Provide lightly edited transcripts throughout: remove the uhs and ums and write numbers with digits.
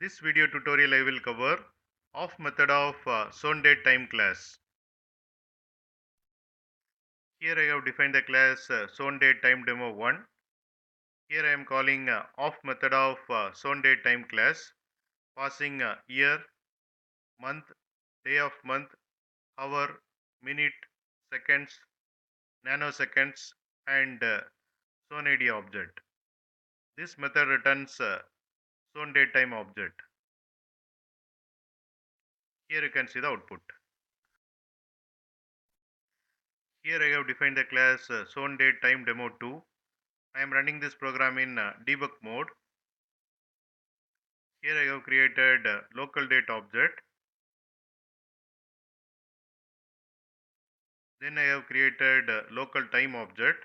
This video tutorial I will cover off method of ZonedDateTime class. Here I have defined the class ZonedDateTime demo 1. Here I am calling off method of ZonedDateTime class, passing year, month, day of month, hour, minute, seconds, nanoseconds, and ZonedID object. This method returns ZonedDateTime object. Here you can see the output. Here I have defined the class ZonedDateTime demo 2. I am running this program in debug mode. Here I have created local date object. Then I have created local time object.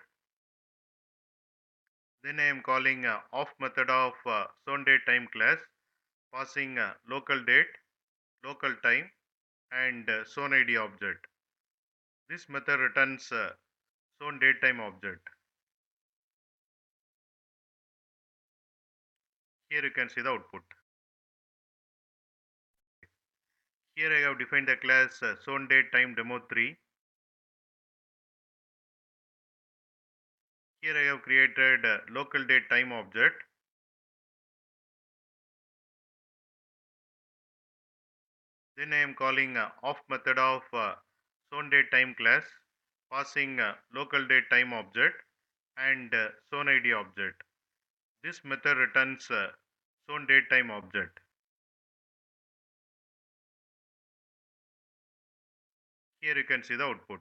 Then I am calling off method of ZonedDateTime class, passing local date, local time, and ZonedID object. This method returns ZonedDateTime object. Here you can see the output. Here I have defined the class ZonedDateTime demo 3. Here I have created local date time object. Then I am calling off method of ZonedDateTime class, passing local date time object and ZonedID object. This method returns ZonedDateTime object. Here you can see the output.